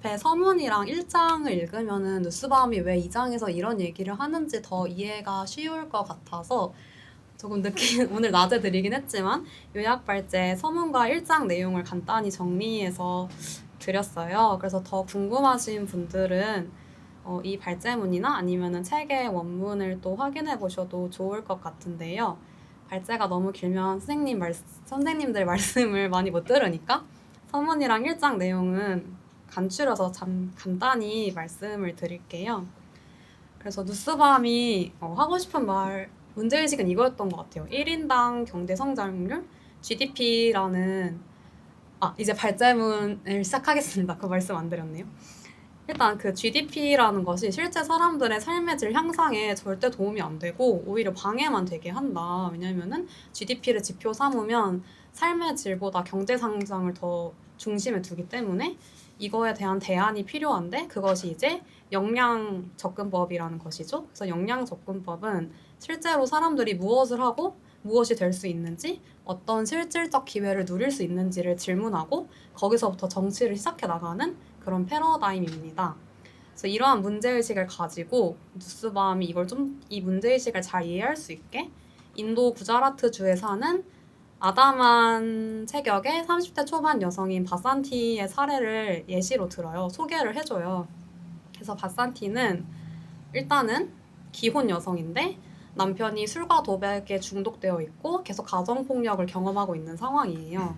앞에 서문이랑 1장을 읽으면은 누스바움이 왜 2장에서 이런 얘기를 하는지 더 이해가 쉬울 것 같아서 조금 늦게 오늘 낮에 드리긴 했지만 요약발제 서문과 1장 내용을 간단히 정리해서 드렸어요. 그래서 더 궁금하신 분들은 이 발제문이나 아니면은 책의 원문을 또 확인해 보셔도 좋을 것 같은데요. 발제가 너무 길면 선생님들 말씀을 많이 못 들으니까 서문이랑 1장 내용은 간추려서 간단히 말씀을 드릴게요. 그래서 누스밤이 하고 싶은 문제의식은 이거였던 것 같아요. 1인당 경제 성장률, GDP라는 이제 발제문을 시작하겠습니다. 그 말씀 안 드렸네요. 일단 그 GDP라는 것이 실제 사람들의 삶의 질 향상에 절대 도움이 안 되고 오히려 방해만 되게 한다. 왜냐면은 GDP를 지표 삼으면 삶의 질보다 경제 성장을 더 중심에 두기 때문에 이거에 대한 대안이 필요한데 그것이 이제 역량 접근법이라는 것이죠. 그래서 역량 접근법은 실제로 사람들이 무엇을 하고 무엇이 될 수 있는지 어떤 실질적 기회를 누릴 수 있는지를 질문하고 거기서부터 정치를 시작해 나가는 그런 패러다임입니다. 그래서 이러한 문제의식을 가지고 누스밤이 이 문제의식을 잘 이해할 수 있게 인도 구자라트주에 사는 아담한 체격의 30대 초반 여성인 바산티의 사례를 예시로 들어요. 소개를 해줘요. 그래서 바산티는 일단은 기혼 여성인데 남편이 술과 도박에 중독되어 있고 계속 가정폭력을 경험하고 있는 상황이에요.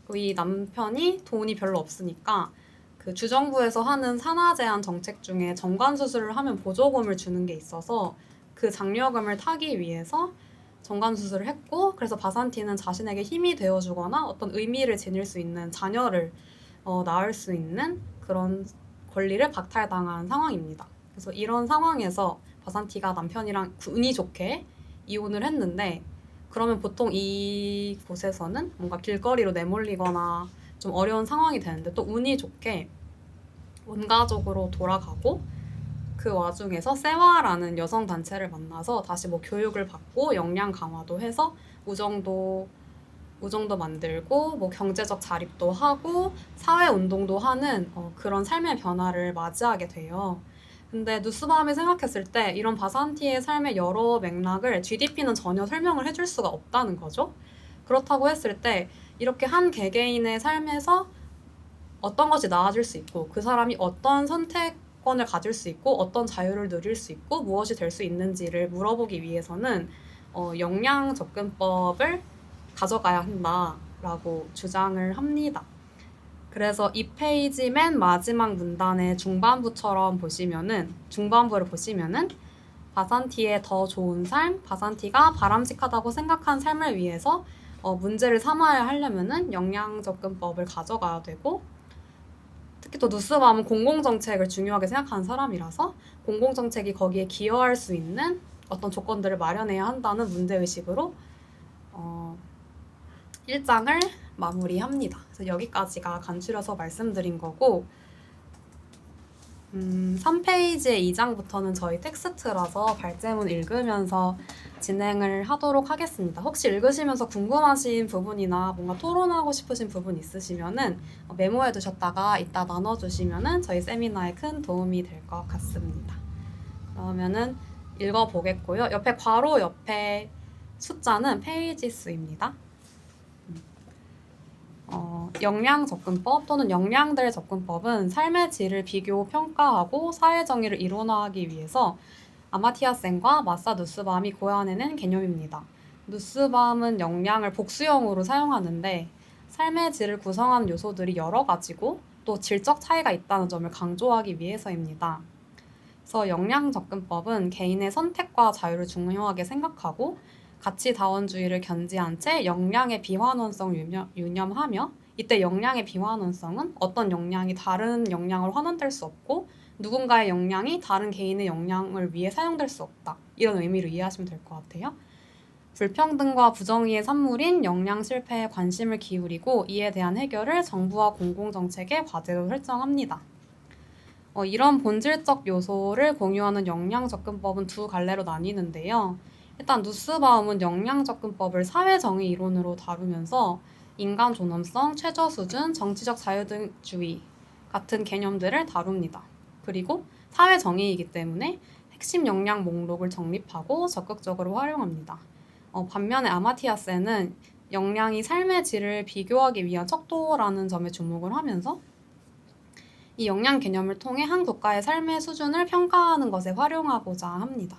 그리고 이 남편이 돈이 별로 없으니까 그 주정부에서 하는 산하 제한 정책 중에 정관 수술을 하면 보조금을 주는 게 있어서 그 장려금을 타기 위해서 정관 수술을 했고 그래서 바산티는 자신에게 힘이 되어주거나 어떤 의미를 지닐 수 있는 자녀를 낳을 수 있는 그런 권리를 박탈당한 상황입니다. 그래서 이런 상황에서 바산티가 남편이랑 운이 좋게 이혼을 했는데 그러면 보통 이곳에서는 뭔가 길거리로 내몰리거나 좀 어려운 상황이 되는데 또 운이 좋게 원가족으로 돌아가고 그 와중에서 세와라는 여성 단체를 만나서 다시 뭐 교육을 받고 역량 강화도 해서 우정도 만들고 뭐 경제적 자립도 하고 사회 운동도 하는 그런 삶의 변화를 맞이하게 돼요. 근데 누스밤이 생각했을 때 이런 바산티의 삶의 여러 맥락을 GDP는 전혀 설명을 해줄 수가 없다는 거죠. 그렇다고 했을 때 이렇게 한 개개인의 삶에서 어떤 것이 나아질 수 있고 그 사람이 어떤 선택권을 가질 수 있고 어떤 자유를 누릴 수 있고 무엇이 될 수 있는지를 물어보기 위해서는 역량 접근법을 가져가야 한다라고 주장을 합니다. 그래서 이 페이지 맨 마지막 문단의 중반부를 보시면은 바산티의 더 좋은 삶, 바산티가 바람직하다고 생각한 삶을 위해서 문제를 삼아야 하려면은 역량 접근법을 가져가야 되고 특히 또 누스밤은 공공정책을 중요하게 생각하는 사람이라서 공공정책이 거기에 기여할 수 있는 어떤 조건들을 마련해야 한다는 문제의식으로 1장을 마무리합니다. 그래서 여기까지가 간추려서 말씀드린 거고 3페이지의 2장부터는 저희 텍스트라서 발제문 읽으면서 진행을 하도록 하겠습니다. 혹시 읽으시면서 궁금하신 부분이나 뭔가 토론하고 싶으신 부분 있으시면은 메모해 두셨다가 이따 나눠주시면은 저희 세미나에 큰 도움이 될 것 같습니다. 그러면은 읽어보겠고요. 옆에 괄호 옆에 숫자는 페이지 수입니다. 역량 접근법 또는 역량들 접근법은 삶의 질을 비교, 평가하고 사회 정의를 이론화하기 위해서 아마티아 센과 마사 누스밤이 고안해낸 개념입니다. 누스밤은 역량을 복수형으로 사용하는데 삶의 질을 구성하는 요소들이 여러 가지고 또 질적 차이가 있다는 점을 강조하기 위해서입니다. 그래서 역량 접근법은 개인의 선택과 자유를 중요하게 생각하고 가치다원주의를 견지한 채 역량의 비환원성을 유념하며 이때 역량의 비환원성은 어떤 역량이 다른 역량을 환원될 수 없고 누군가의 역량이 다른 개인의 역량을 위해 사용될 수 없다. 이런 의미로 이해하시면 될 것 같아요. 불평등과 부정의의 산물인 역량 실패에 관심을 기울이고 이에 대한 해결을 정부와 공공정책의 과제로 설정합니다. 이런 본질적 요소를 공유하는 역량 접근법은 두 갈래로 나뉘는데요. 일단 누스바움은 역량 접근법을 사회정의 이론으로 다루면서 인간 존엄성, 최저 수준, 정치적 자유주의 같은 개념들을 다룹니다. 그리고 사회 정의이기 때문에 핵심 역량 목록을 정립하고 적극적으로 활용합니다. 반면에 아마티아세는 역량이 삶의 질을 비교하기 위한 척도라는 점에 주목을 하면서 이 역량 개념을 통해 한 국가의 삶의 수준을 평가하는 것에 활용하고자 합니다.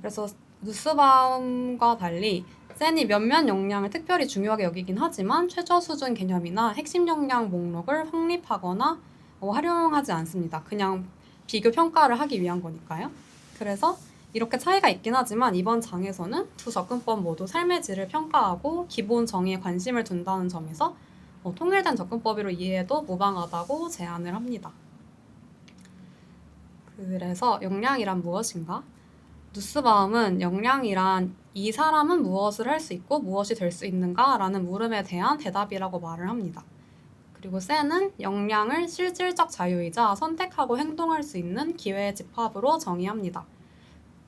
그래서 누스바움과 달리 센이 몇몇 역량을 특별히 중요하게 여기긴 하지만 최저 수준 개념이나 핵심 역량 목록을 확립하거나 활용하지 않습니다. 그냥 비교 평가를 하기 위한 거니까요. 그래서 이렇게 차이가 있긴 하지만 이번 장에서는 두 접근법 모두 삶의 질을 평가하고 기본 정의에 관심을 둔다는 점에서 통일된 접근법으로 이해해도 무방하다고 제안을 합니다. 그래서 역량이란 무엇인가? 누스바움은 역량이란 이 사람은 무엇을 할 수 있고 무엇이 될 수 있는가? 라는 물음에 대한 대답이라고 말을 합니다. 그리고 센은 역량을 실질적 자유이자 선택하고 행동할 수 있는 기회의 집합으로 정의합니다.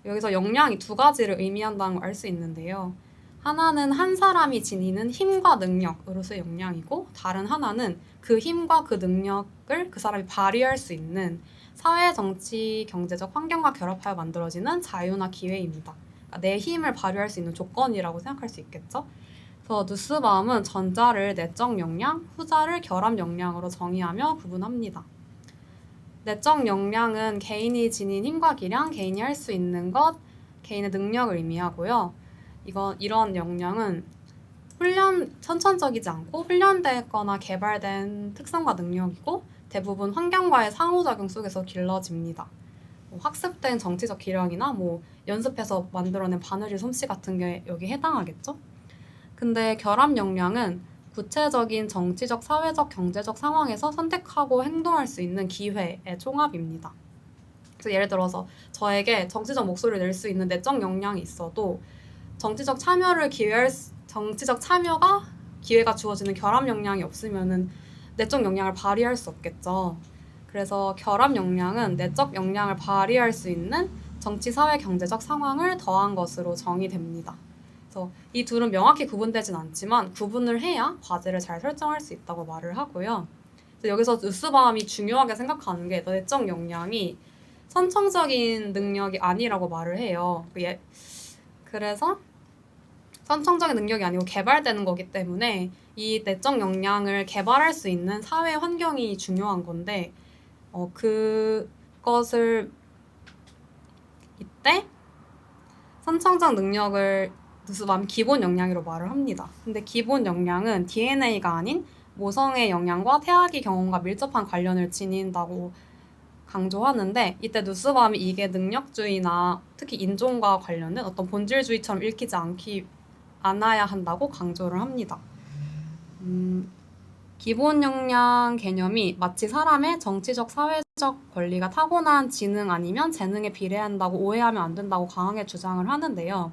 여기서 역량이 두 가지를 의미한다는 걸 알 수 있는데요. 하나는 한 사람이 지니는 힘과 능력으로서의 역량이고 다른 하나는 그 힘과 그 능력을 그 사람이 발휘할 수 있는 사회, 정치, 경제적 환경과 결합하여 만들어지는 자유나 기회입니다. 그러니까 내 힘을 발휘할 수 있는 조건이라고 생각할 수 있겠죠. 그래서 누스바움은 전자를 내적 역량, 후자를 결합 역량으로 정의하며 구분합니다. 내적 역량은 개인이 지닌 힘과 기량, 개인이 할 수 있는 것, 개인의 능력을 의미하고요. 이런 역량은 선천적이지 않고 훈련되거나 개발된 특성과 능력이고 대부분 환경과의 상호작용 속에서 길러집니다. 학습된 정치적 기량이나 연습해서 만들어낸 바느질 솜씨 같은 게 여기 해당하겠죠? 근데 결합 역량은 구체적인 정치적, 사회적, 경제적 상황에서 선택하고 행동할 수 있는 기회의 총합입니다. 그래서 예를 들어서 저에게 정치적 목소리를 낼 수 있는 내적 역량이 있어도 정치적 참여가 기회가 주어지는 결합 역량이 없으면은 내적 역량을 발휘할 수 없겠죠. 그래서 결합 역량은 내적 역량을 발휘할 수 있는 정치, 사회, 경제적 상황을 더한 것으로 정의됩니다. 그래서 이 둘은 명확히 구분되진 않지만 구분을 해야 과제를 잘 설정할 수 있다고 말을 하고요. 그래서 여기서 누스바움이 중요하게 생각하는 게 내적 역량이 선천적인 능력이 아니라고 말을 해요. 그래서 선천적인 능력이 아니고 개발되는 거기 때문에 이 내적 역량을 개발할 수 있는 사회 환경이 중요한 건데 그것을 이때 선천적 능력을 누스바움이 기본 역량으로 말을 합니다. 근데 기본 역량은 DNA가 아닌 모성의 영향과 태아기 경험과 밀접한 관련을 지닌다고 강조하는데 이때 누스바움이 이게 능력주의나 특히 인종과 관련된 어떤 본질주의처럼 읽히지 않아야 한다고 강조를 합니다. 기본 역량 개념이 마치 사람의 정치적, 사회적 권리가 타고난 지능 아니면 재능에 비례한다고 오해하면 안 된다고 강하게 주장을 하는데요.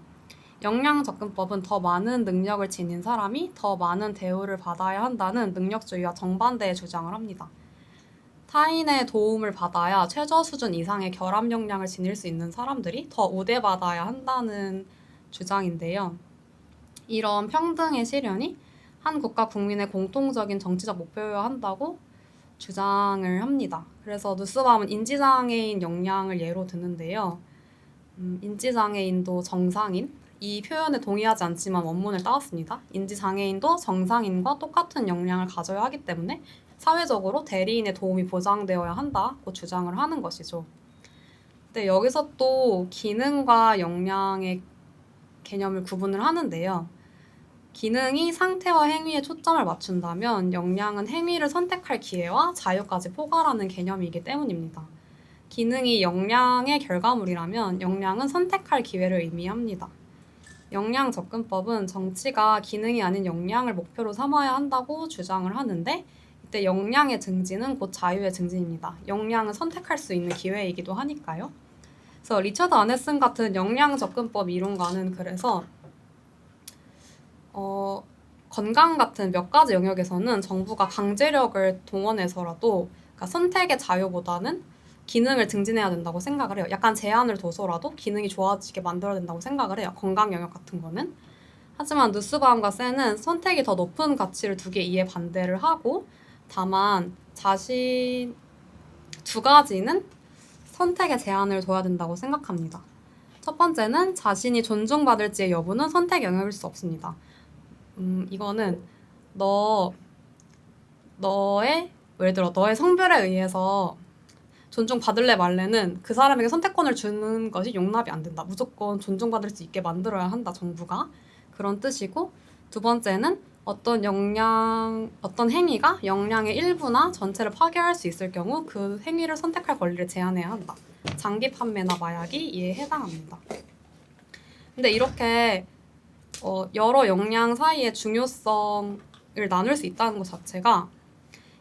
역량 접근법은 더 많은 능력을 지닌 사람이 더 많은 대우를 받아야 한다는 능력주의와 정반대의 주장을 합니다. 타인의 도움을 받아야 최저 수준 이상의 결합 역량을 지닐 수 있는 사람들이 더 우대받아야 한다는 주장인데요. 이런 평등의 실현이 한 국가 국민의 공통적인 정치적 목표여야 한다고 주장을 합니다. 그래서 누스바움은 인지장애인 역량을 예로 드는데요. 인지장애인도 정상인, 이 표현에 동의하지 않지만 원문을 따왔습니다. 인지장애인도 정상인과 똑같은 역량을 가져야 하기 때문에 사회적으로 대리인의 도움이 보장되어야 한다고 주장을 하는 것이죠. 근데 여기서 또 기능과 역량의 개념을 구분을 하는데요. 기능이 상태와 행위에 초점을 맞춘다면 역량은 행위를 선택할 기회와 자유까지 포괄하는 개념이기 때문입니다. 기능이 역량의 결과물이라면 역량은 선택할 기회를 의미합니다. 역량 접근법은 정치가 기능이 아닌 역량을 목표로 삼아야 한다고 주장을 하는데 이때 역량의 증진은 곧 자유의 증진입니다. 역량은 선택할 수 있는 기회이기도 하니까요. 그래서 리처드 아네슨 같은 역량 접근법 이론가는 그래서 건강 같은 몇 가지 영역에서는 정부가 강제력을 동원해서라도 그러니까 선택의 자유보다는 기능을 증진해야 된다고 생각을 해요. 약간 제한을 둬서라도 기능이 좋아지게 만들어야 된다고 생각을 해요. 건강 영역 같은 거는. 하지만 누스바움과 센은 선택이 더 높은 가치를 두기에 이에 반대를 하고 다만 자신 두 가지는 선택의 제한을 둬야 된다고 생각합니다. 첫 번째는 자신이 존중받을지의 여부는 선택 영역일 수 없습니다. 이거는 예를 들어 너의 성별에 의해서 존중받을래 말래는 그 사람에게 선택권을 주는 것이 용납이 안 된다. 무조건 존중받을 수 있게 만들어야 한다, 정부가. 그런 뜻이고, 두 번째는 어떤 행위가 역량의 일부나 전체를 파괴할 수 있을 경우 그 행위를 선택할 권리를 제한해야 한다. 장기 판매나 마약이 이에 해당합니다. 근데 이렇게 여러 역량 사이의 중요성을 나눌 수 있다는 것 자체가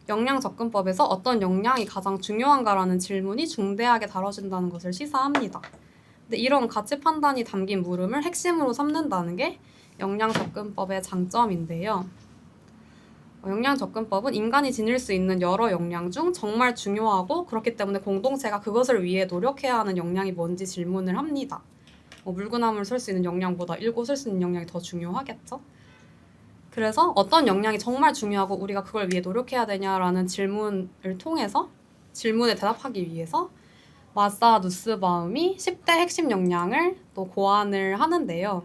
역량 접근법에서 어떤 역량이 가장 중요한가라는 질문이 중대하게 다뤄진다는 것을 시사합니다. 근데 이런 가치 판단이 담긴 물음을 핵심으로 삼는다는 게 역량 접근법의 장점인데요. 역량 접근법은 인간이 지닐 수 있는 여러 역량 중 정말 중요하고 그렇기 때문에 공동체가 그것을 위해 노력해야 하는 역량이 뭔지 질문을 합니다. 물구나무를 설 수 있는 역량보다 일고 설 수 있는 역량이 더 중요하겠죠? 그래서 어떤 역량이 정말 중요하고 우리가 그걸 위해 노력해야 되냐라는 질문을 통해서 질문에 대답하기 위해서 마사 누스바움이 10대 핵심 역량을 또 고안을 하는데요.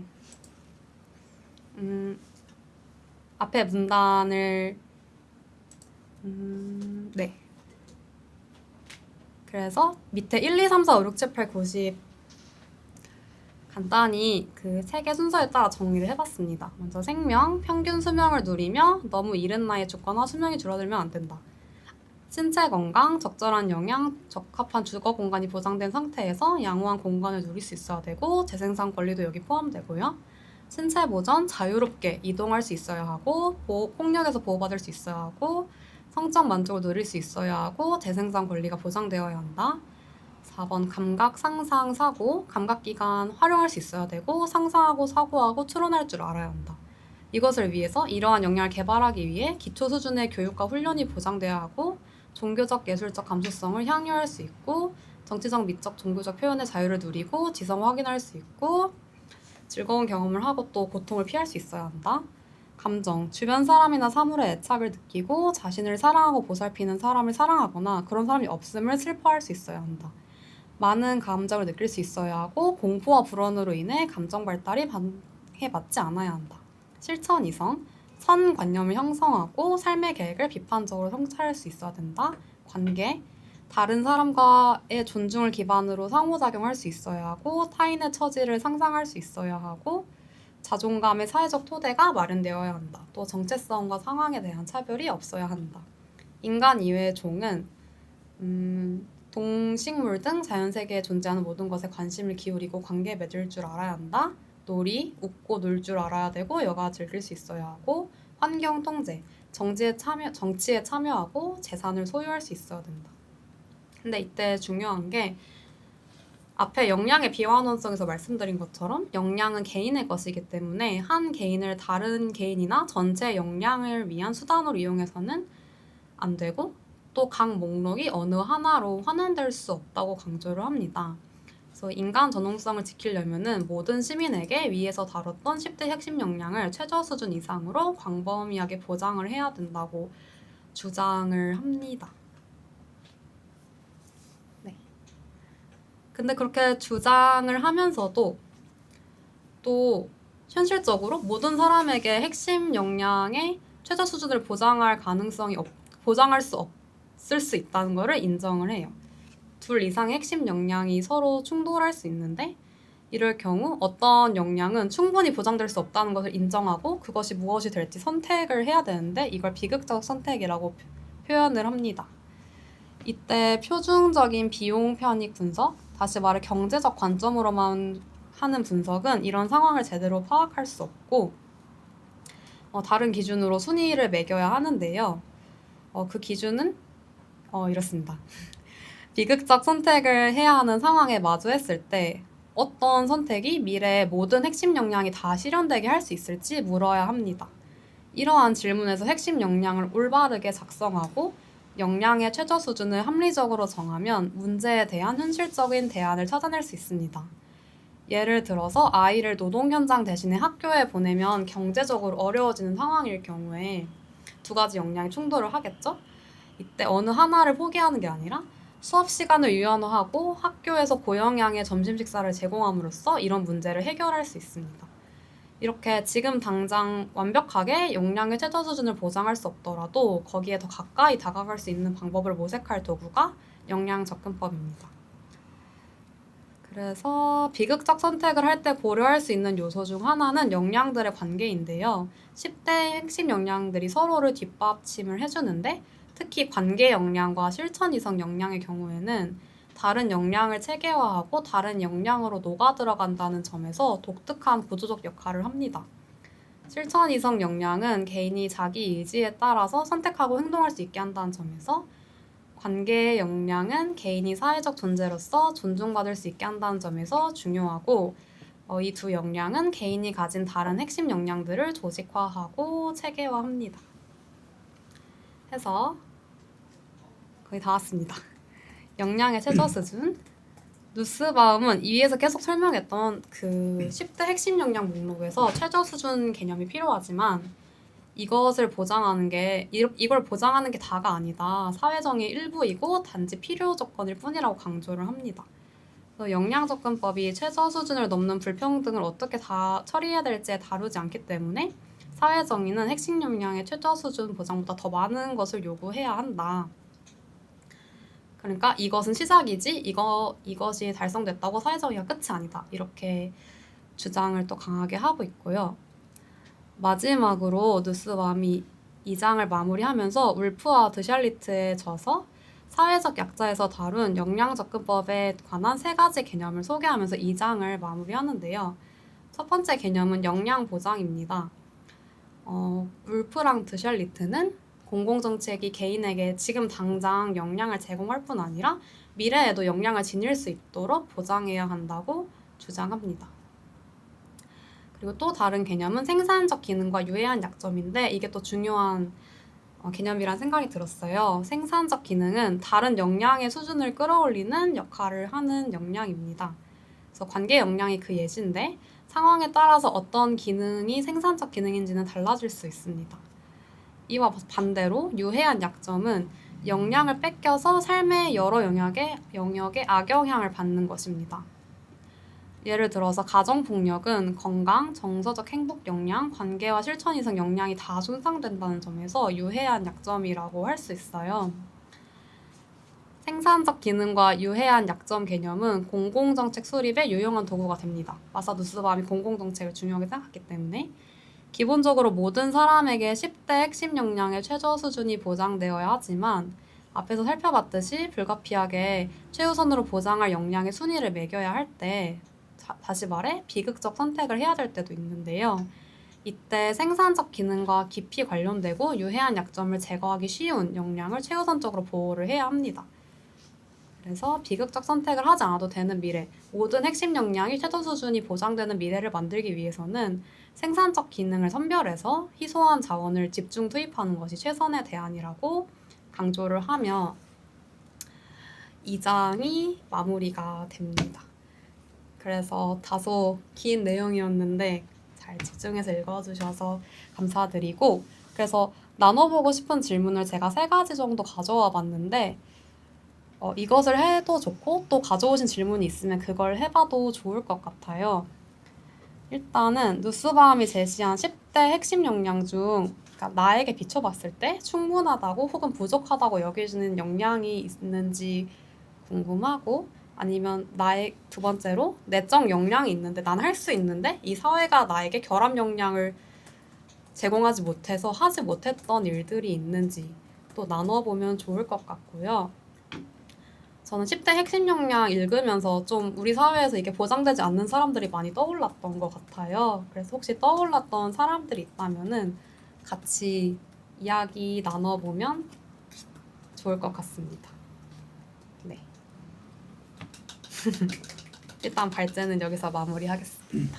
앞에 문단을 네. 그래서 밑에 1, 2, 3, 4, 5, 6, 7, 8, 9, 10 간단히 그 세 개 순서에 따라 정리를 해봤습니다. 먼저 생명, 평균 수명을 누리며 너무 이른 나이에 죽거나 수명이 줄어들면 안 된다. 신체 건강, 적절한 영양, 적합한 주거 공간이 보장된 상태에서 양호한 공간을 누릴 수 있어야 되고 재생산 권리도 여기 포함되고요. 신체 보전, 자유롭게 이동할 수 있어야 하고 폭력에서 보호받을 수 있어야 하고 성적 만족을 누릴 수 있어야 하고 재생산 권리가 보장되어야 한다. 4번 감각, 상상, 사고, 감각기관 활용할 수 있어야 되고 상상하고 사고하고 추론할 줄 알아야 한다. 이것을 위해서 이러한 역량을 개발하기 위해 기초 수준의 교육과 훈련이 보장돼야 하고 종교적, 예술적 감수성을 향유할 수 있고 정치적, 미적, 종교적 표현의 자유를 누리고 지성을 확인할 수 있고 즐거운 경험을 하고 또 고통을 피할 수 있어야 한다. 감정, 주변 사람이나 사물에 애착을 느끼고 자신을 사랑하고 보살피는 사람을 사랑하거나 그런 사람이 없음을 슬퍼할 수 있어야 한다. 많은 감정을 느낄 수 있어야 하고 공포와 불안으로 인해 감정 발달이 방해받지 않아야 한다. 실천 이성, 선관념을 형성하고 삶의 계획을 비판적으로 성찰할 수 있어야 된다. 관계, 다른 사람과의 존중을 기반으로 상호작용할 수 있어야 하고 타인의 처지를 상상할 수 있어야 하고 자존감의 사회적 토대가 마련되어야 한다. 또 정체성과 상황에 대한 차별이 없어야 한다. 인간 이외의 종은 동식물 등 자연세계에 존재하는 모든 것에 관심을 기울이고 관계에 맺을 줄 알아야 한다. 놀이, 웃고 놀 줄 알아야 되고 여가 즐길 수 있어야 하고 환경 통제, 정치에 참여하고 재산을 소유할 수 있어야 된다. 근데 이때 중요한 게 앞에 역량의 비완원성에서 말씀드린 것처럼 역량은 개인의 것이기 때문에 한 개인을 다른 개인이나 전체 역량을 위한 수단으로 이용해서는 안 되고 또 각 목록이 어느 하나로 환원될 수 없다고 강조를 합니다. 그래서 인간 전용성을 지키려면은 모든 시민에게 위에서 다뤘던 10대 핵심 역량을 최저 수준 이상으로 광범위하게 보장을 해야 된다고 주장을 합니다. 네. 근데 그렇게 주장을 하면서도 또 현실적으로 모든 사람에게 핵심 역량의 최저 수준을 보장할 수 없을 수 있다는 것을 인정을 해요. 둘 이상의 핵심 역량이 서로 충돌할 수 있는데 이럴 경우 어떤 역량은 충분히 보장될 수 없다는 것을 인정하고 그것이 무엇이 될지 선택을 해야 되는데 이걸 비극적 선택이라고 표현을 합니다. 이때 표준적인 비용 편익 분석, 다시 말해 경제적 관점으로만 하는 분석은 이런 상황을 제대로 파악할 수 없고 다른 기준으로 순위를 매겨야 하는데요. 그 기준은 이렇습니다. 비극적 선택을 해야 하는 상황에 마주했을 때 어떤 선택이 미래의 모든 핵심 역량이 다 실현되게 할 수 있을지 물어야 합니다. 이러한 질문에서 핵심 역량을 올바르게 작성하고 역량의 최저 수준을 합리적으로 정하면 문제에 대한 현실적인 대안을 찾아낼 수 있습니다. 예를 들어서 아이를 노동 현장 대신에 학교에 보내면 경제적으로 어려워지는 상황일 경우에 두 가지 역량이 충돌을 하겠죠? 이때 어느 하나를 포기하는 게 아니라 수업 시간을 유연화하고 학교에서 고영양의 점심 식사를 제공함으로써 이런 문제를 해결할 수 있습니다. 이렇게 지금 당장 완벽하게 영양의 최저 수준을 보장할 수 없더라도 거기에 더 가까이 다가갈 수 있는 방법을 모색할 도구가 영양 접근법입니다. 그래서 비극적 선택을 할 때 고려할 수 있는 요소 중 하나는 영양들의 관계인데요. 10대 핵심 영양들이 서로를 뒷받침을 해주는데 특히 관계 영양과 실천 이성 영양의 경우에는 다른 영양을 체계화하고 다른 영양으로 녹아 들어간다는 점에서 독특한 구조적 역할을 합니다. 실천 이성 영양은 개인이 자기 의지에 따라서 선택하고 행동할 수 있게 한다는 점에서 관계 영양은 개인이 사회적 존재로서 존중받을 수 있게 한다는 점에서 중요하고 이 두 영양은 개인이 가진 다른 핵심 영양들을 조직화하고 체계화합니다. 해서 거의 다 왔습니다. 영양의 최저 수준. 누스바움은 위에서 계속 설명했던 그 10대 핵심 영양 목록에서 최저 수준 개념이 필요하지만 이것을 보장하는 게 이걸 보장하는 게 다가 아니다. 사회정의 일부이고 단지 필요 조건일 뿐이라고 강조를 합니다. 그래서 영양 접근법이 최저 수준을 넘는 불평등을 어떻게 다 처리해야 될지에 다루지 않기 때문에 사회정의는 핵심 영양의 최저 수준 보장보다 더 많은 것을 요구해야 한다. 그러니까 이것은 시작이지 이것이 달성됐다고 사회정의가 끝이 아니다. 이렇게 주장을 또 강하게 하고 있고요. 마지막으로 누스밤이 2장을 마무리하면서 울프와 드샬리트에 져서 사회적 약자에서 다룬 영양 접근법에 관한 3가지 개념을 소개하면서 2장을 마무리하는데요. 첫 번째 개념은 영양 보장입니다. 울프랑 드샬리트는 공공정책이 개인에게 지금 당장 영양을 제공할 뿐 아니라 미래에도 영양을 지닐 수 있도록 보장해야 한다고 주장합니다. 그리고 또 다른 개념은 생산적 기능과 유해한 약점인데 이게 또 중요한 개념이란 생각이 들었어요. 생산적 기능은 다른 영양의 수준을 끌어올리는 역할을 하는 영양입니다. 그래서 관계 영양이 그 예시인데 상황에 따라서 어떤 기능이 생산적 기능인지는 달라질 수 있습니다. 이와 반대로 유해한 약점은 영양을 뺏겨서 삶의 여러 영역에 악영향을 받는 것입니다. 예를 들어서 가정폭력은 건강, 정서적 행복 영양, 관계와 실천 이상 영양이 다 손상된다는 점에서 유해한 약점이라고 할 수 있어요. 생산적 기능과 유해한 약점 개념은 공공정책 수립에 유용한 도구가 됩니다. 마사 누스밤이 공공정책을 중요하게 생각했기 때문에 기본적으로 모든 사람에게 10대 핵심 영양의 최저 수준이 보장되어야 하지만 앞에서 살펴봤듯이 불가피하게 최우선으로 보장할 영양의 순위를 매겨야 할 때 다시 말해 비극적 선택을 해야 될 때도 있는데요. 이때 생산적 기능과 깊이 관련되고 유해한 약점을 제거하기 쉬운 영양을 최우선적으로 보호를 해야 합니다. 그래서 비극적 선택을 하지 않아도 되는 미래, 모든 핵심 역량이 최저 수준이 보장되는 미래를 만들기 위해서는 생산적 기능을 선별해서 희소한 자원을 집중 투입하는 것이 최선의 대안이라고 강조를 하며 2장이 마무리가 됩니다. 그래서 다소 긴 내용이었는데 잘 집중해서 읽어주셔서 감사드리고, 그래서 나눠보고 싶은 질문을 제가 3가지 정도 가져와 봤는데 이것을 해도 좋고 또 가져오신 질문이 있으면 그걸 해봐도 좋을 것 같아요. 일단은 누스바움이 제시한 10대 핵심 역량 중 그러니까 나에게 비춰봤을 때 충분하다고 혹은 부족하다고 여겨지는 역량이 있는지 궁금하고, 아니면 나의 두 번째로 내적 역량이 있는데 난 할 수 있는데 이 사회가 나에게 결합 역량을 제공하지 못해서 하지 못했던 일들이 있는지 또 나눠보면 좋을 것 같고요. 저는 10대 핵심 역량 읽으면서 좀 우리 사회에서 이게 보장되지 않는 사람들이 많이 떠올랐던 것 같아요. 그래서 혹시 떠올랐던 사람들이 있다면은 같이 이야기 나눠보면 좋을 것 같습니다. 네. 일단 발제는 여기서 마무리하겠습니다.